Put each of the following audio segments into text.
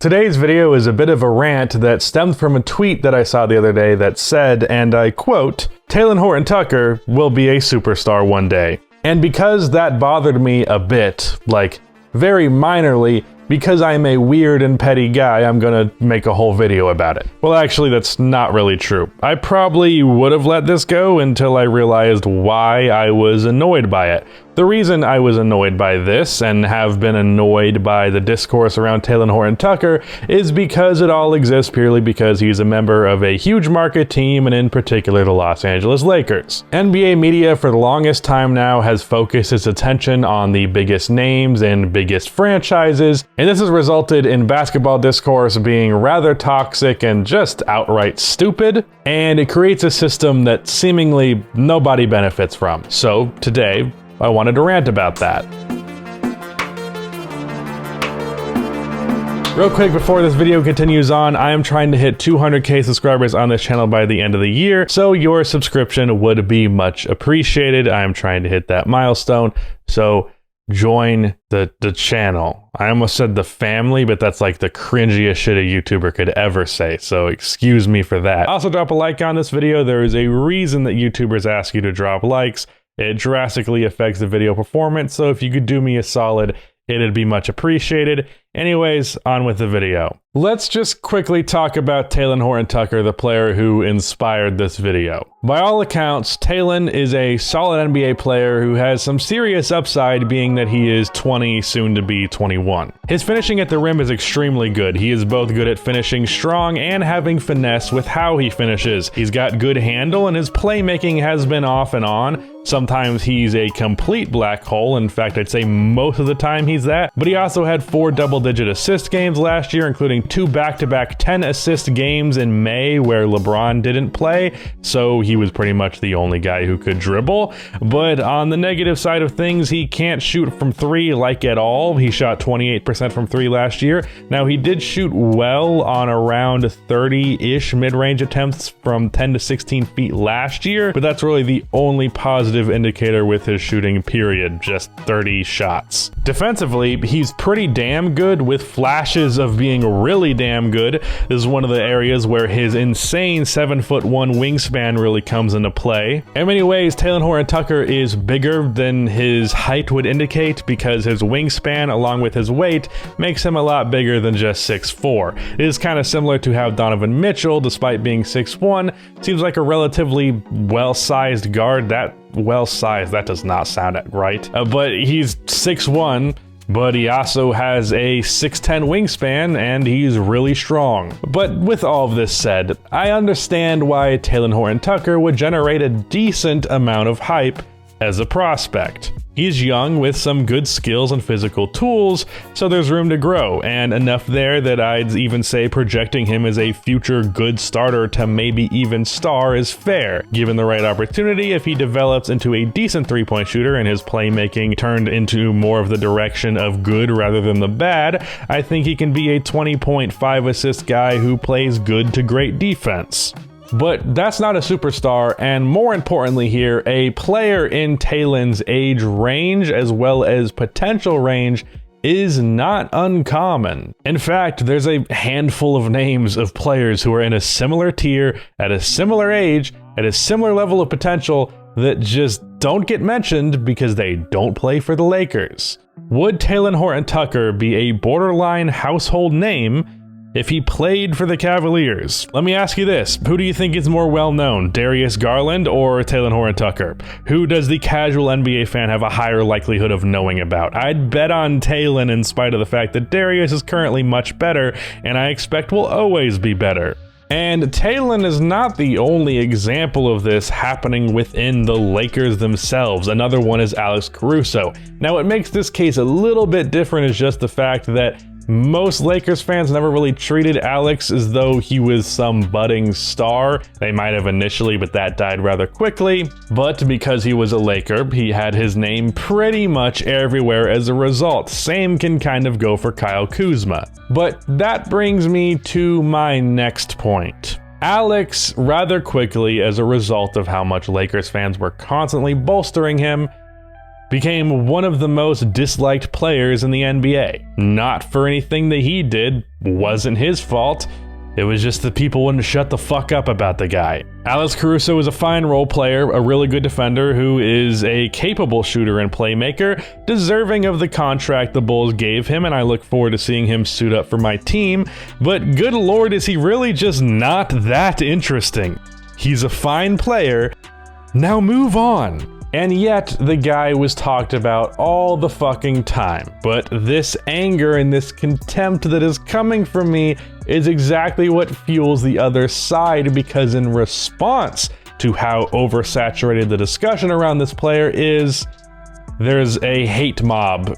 Today's video is a bit of a rant that stemmed from a tweet that I saw the other day that said, and I quote, "Talen Horton-Tucker will be a superstar one day." And because that bothered me a bit, like very minorly, because I'm a weird and petty guy, I'm gonna make a whole video about it. Well, actually, that's not really true. I probably would have let this go until I realized why I was annoyed by it. The reason I was annoyed by this, and have been annoyed by the discourse around Talen Horton-Tucker, is because it all exists purely because he's a member of a huge market team, and in particular the Los Angeles Lakers. NBA media for the longest time now has focused its attention on the biggest names and biggest franchises, and this has resulted in basketball discourse being rather toxic and just outright stupid, and it creates a system that seemingly nobody benefits from. So today, I wanted to rant about that. Real quick before this video continues on, I am trying to hit 200k subscribers on this channel by the end of the year, so your subscription would be much appreciated. I am trying to hit that milestone, so join the channel. I almost said the family, but that's like the cringiest shit a YouTuber could ever say, so excuse me for that. Also drop a like on this video. There is a reason that YouTubers ask you to drop likes. It drastically affects the video performance, so if you could do me a solid, it'd be much appreciated. Anyways, on with the video. Let's just quickly talk about Talen Horton-Tucker, the player who inspired this video. By all accounts, Talen is a solid NBA player who has some serious upside, being that he is 20, soon to be 21. His finishing at the rim is extremely good. He is both good at finishing strong and having finesse with how he finishes. He's got good handle, and his playmaking has been off and on. Sometimes he's a complete black hole. In fact, I'd say most of the time he's that. But he also had 4 double-digit assist games last year, including 2 back-to-back 10-assist games in May where LeBron didn't play, so he was pretty much the only guy who could dribble. But on the negative side of things, he can't shoot from 3 like at all. He shot 28% from 3 last year. Now, he did shoot well on around 30-ish mid-range attempts from 10 to 16 feet last year, but that's really the only positive indicator with his shooting, period. Just 30 shots. Defensively, he's pretty damn good with flashes of being really damn good. This is one of the areas where his insane 7'1" wingspan really comes into play. In many ways, Talen Horton-Tucker is bigger than his height would indicate because his wingspan, along with his weight, makes him a lot bigger than just 6'4". It is kind of similar to how Donovan Mitchell, despite being 6'1", seems like a relatively well-sized guard. That does not sound right. But he's 6'1", but he also has a 6'10" wingspan, and he's really strong. But with all of this said, I understand why Talen Horton-Tucker would generate a decent amount of hype as a prospect. He's young with some good skills and physical tools, so there's room to grow, and enough there that I'd even say projecting him as a future good starter to maybe even star is fair. Given the right opportunity, if he develops into a decent three-point shooter and his playmaking turned into more of the direction of good rather than the bad, I think he can be a 20.5 assist guy who plays good to great defense. But that's not a superstar, and more importantly here, a player in Talen's age range as well as potential range is not uncommon. In fact, there's a handful of names of players who are in a similar tier, at a similar age, at a similar level of potential that just don't get mentioned because they don't play for the Lakers. Would Talen Horton-Tucker be a borderline household name if he played for the Cavaliers? Let me ask you this. Who do you think is more well-known, Darius Garland or Talen Horton-Tucker? Who does the casual NBA fan have a higher likelihood of knowing about? I'd bet on Talen in spite of the fact that Darius is currently much better, and I expect will always be better. And Talen is not the only example of this happening within the Lakers themselves. Another one is Alex Caruso. Now, what makes this case a little bit different is just the fact that most Lakers fans never really treated Alex as though he was some budding star. They might have initially, but that died rather quickly. But because he was a Laker, he had his name pretty much everywhere as a result. Same can kind of go for Kyle Kuzma. But that brings me to my next point. Alex, rather quickly, as a result of how much Lakers fans were constantly bolstering him, became one of the most disliked players in the NBA. Not for anything that he did, wasn't his fault. It was just that people wouldn't shut the fuck up about the guy. Alex Caruso is a fine role player, a really good defender who is a capable shooter and playmaker, deserving of the contract the Bulls gave him, and I look forward to seeing him suit up for my team. But good lord, is he really just not that interesting? He's a fine player. Now move on. And yet, the guy was talked about all the fucking time. But this anger and this contempt that is coming from me is exactly what fuels the other side, because in response to how oversaturated the discussion around this player is, there's a hate mob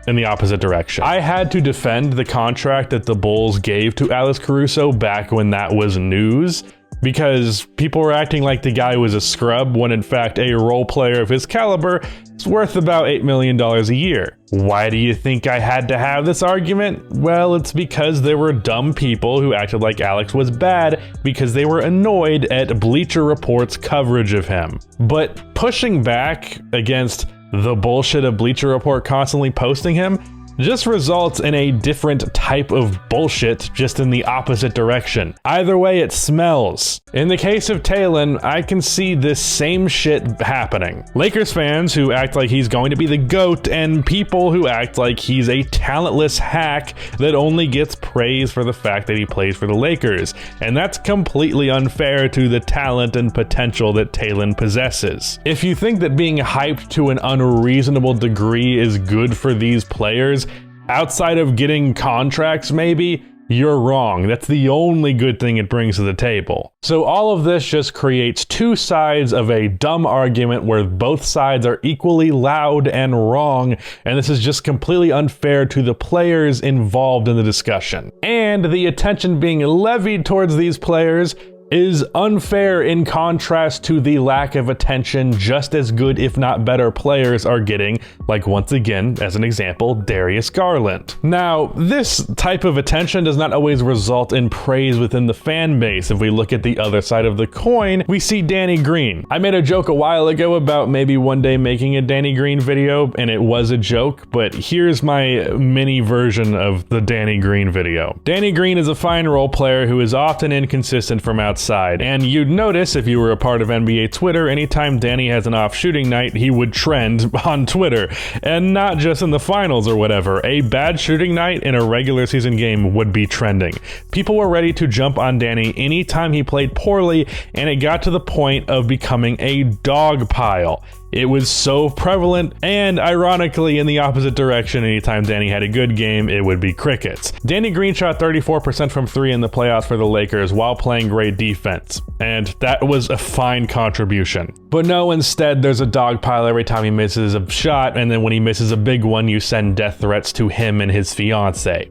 in the opposite direction. I had to defend the contract that the Bulls gave to Alex Caruso back when that was news, because people were acting like the guy was a scrub when in fact a role player of his caliber is worth about $8 million a year. Why do you think I had to have this argument? Well, it's because there were dumb people who acted like Alex was bad because they were annoyed at Bleacher Report's coverage of him. But pushing back against the bullshit of Bleacher Report constantly posting him just results in a different type of bullshit, just in the opposite direction. Either way, it smells. In the case of Talen, I can see this same shit happening. Lakers fans who act like he's going to be the GOAT, and people who act like he's a talentless hack that only gets praise for the fact that he plays for the Lakers. And that's completely unfair to the talent and potential that Talen possesses. If you think that being hyped to an unreasonable degree is good for these players, outside of getting contracts maybe, you're wrong. That's the only good thing it brings to the table. So all of this just creates two sides of a dumb argument where both sides are equally loud and wrong, and this is just completely unfair to the players involved in the discussion. And the attention being levied towards these players is unfair in contrast to the lack of attention just as good, if not better, players are getting, like once again, as an example, Darius Garland. Now, this type of attention does not always result in praise within the fan base. If we look at the other side of the coin, we see Danny Green. I made a joke a while ago about maybe one day making a Danny Green video, and it was a joke, but here's my mini version of the Danny Green video. Danny Green is a fine role player who is often inconsistent from outside. And you'd notice if you were a part of NBA Twitter, anytime Danny has an off shooting night, he would trend on Twitter. And not just in the finals or whatever. A bad shooting night in a regular season game would be trending. People were ready to jump on Danny anytime he played poorly, and it got to the point of becoming a dog pile. It was so prevalent, and ironically, in the opposite direction, anytime Danny had a good game, it would be crickets. Danny Green shot 34% from three in the playoffs for the Lakers while playing great defense, and that was a fine contribution. But no, instead, there's a dog pile every time he misses a shot, and then when he misses a big one, you send death threats to him and his fiancée.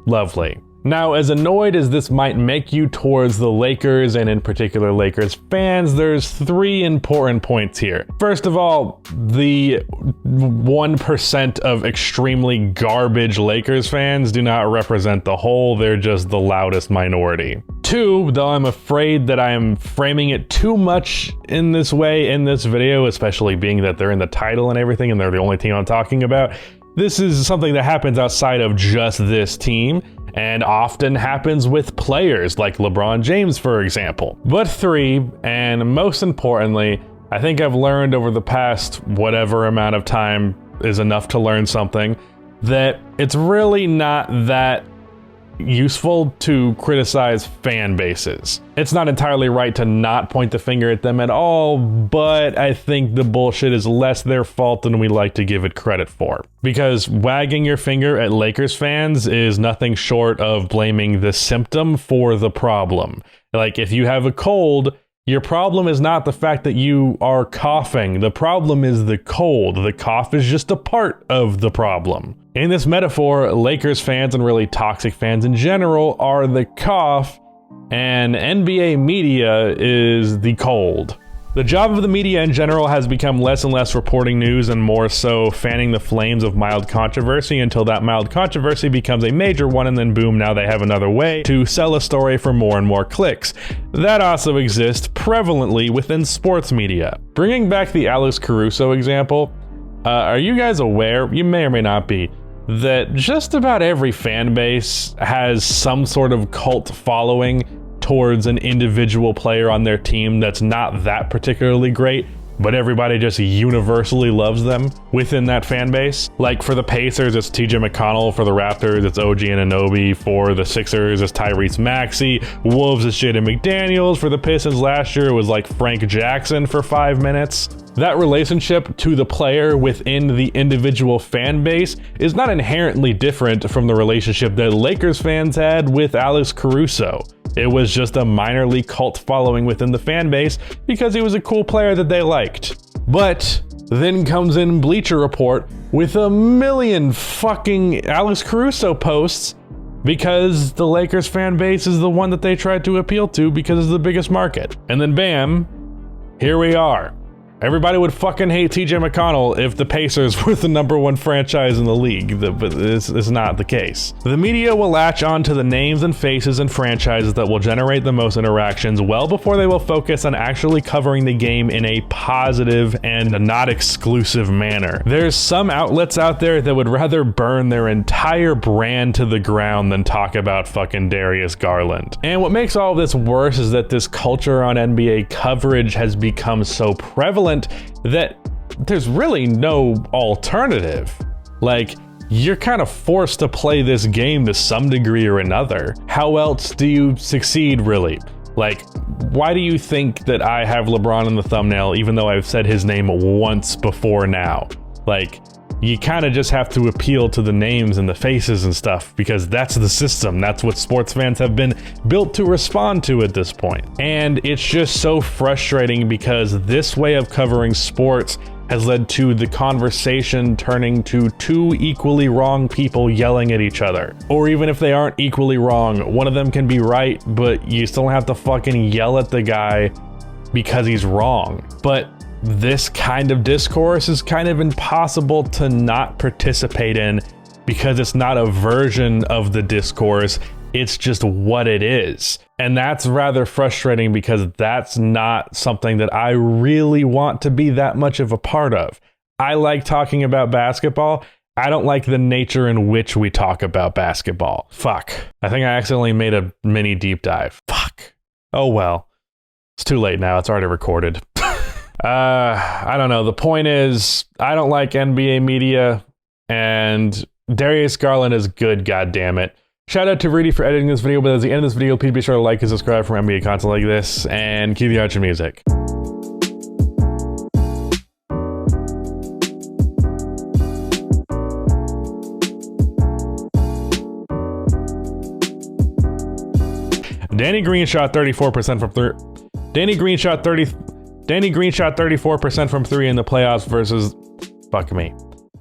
Lovely. Now, as annoyed as this might make you towards the Lakers, and in particular Lakers fans, there's three important points here. First of all, the 1% of extremely garbage Lakers fans do not represent the whole, they're just the loudest minority. Two, though I'm afraid that I am framing it too much in this way in this video, especially being that they're in the title and everything and they're the only team I'm talking about, this is something that happens outside of just this team, and often happens with players like LeBron James, for example. But three, and most importantly, I think I've learned over the past whatever amount of time is enough to learn something, that it's really not that useful to criticize fan bases. It's not entirely right to not point the finger at them at all, but I think the bullshit is less their fault than we like to give it credit for. Because wagging your finger at Lakers fans is nothing short of blaming the symptom for the problem. Like, if you have a cold, your problem is not the fact that you are coughing. The problem is the cold. The cough is just a part of the problem. In this metaphor, Lakers fans and really toxic fans in general are the cough, and NBA media is the cold. The job of the media in general has become less and less reporting news and more so fanning the flames of mild controversy until that mild controversy becomes a major one, and then boom, now they have another way to sell a story for more and more clicks. That also exists prevalently within sports media. Bringing back the Alex Caruso example, Are you guys aware, you may or may not be, that just about every fan base has some sort of cult following towards an individual player on their team that's not that particularly great, but everybody just universally loves them within that fan base? Like for the Pacers, it's TJ McConnell. For the Raptors, it's OG Anunoby. For the Sixers, it's Tyrese Maxey. Wolves, it's Jaden McDaniels. For the Pistons last year, it was like Frank Jackson for 5 minutes. That relationship to the player within the individual fan base is not inherently different from the relationship that Lakers fans had with Alex Caruso. It was just a minor league cult following within the fan base because he was a cool player that they liked. But then comes in Bleacher Report with a million fucking Alex Caruso posts because the Lakers fan base is the one that they tried to appeal to because it's the biggest market. And then bam, here we are. Everybody would fucking hate TJ McConnell if the Pacers were the #1 franchise in the league, but it's not the case. The media will latch on to the names and faces and franchises that will generate the most interactions well before they will focus on actually covering the game in a positive and not exclusive manner. There's some outlets out there that would rather burn their entire brand to the ground than talk about fucking Darius Garland. And what makes all of this worse is that this culture on NBA coverage has become so prevalent that there's really no alternative. Like, you're kind of forced to play this game to some degree or another. How else do you succeed, really? Like, why do you think that I have LeBron in the thumbnail even though I've said his name once before now? Like, you kind of just have to appeal to the names and the faces and stuff because that's the system. That's what sports fans have been built to respond to at this point. And it's just so frustrating because this way of covering sports has led to the conversation turning to two equally wrong people yelling at each other. Or even if they aren't equally wrong, one of them can be right, but you still have to fucking yell at the guy because he's wrong. But this kind of discourse is kind of impossible to not participate in because it's not a version of the discourse, it's just what it is. And that's rather frustrating because that's not something that I really want to be that much of a part of. I like talking about basketball. I don't like the nature in which we talk about basketball. Fuck. I think I accidentally made a mini deep dive. Fuck. Oh well. It's too late now, it's already recorded. I don't know. The point is, I don't like NBA media, and Darius Garland is good, goddammit. Shout out to Rudy for editing this video, but at the end of this video, please be sure to like and subscribe for NBA content like this, and cue the outro music. Danny Green shot 34% from three. Danny Green shot 34% from three in the playoffs versus... Fuck me.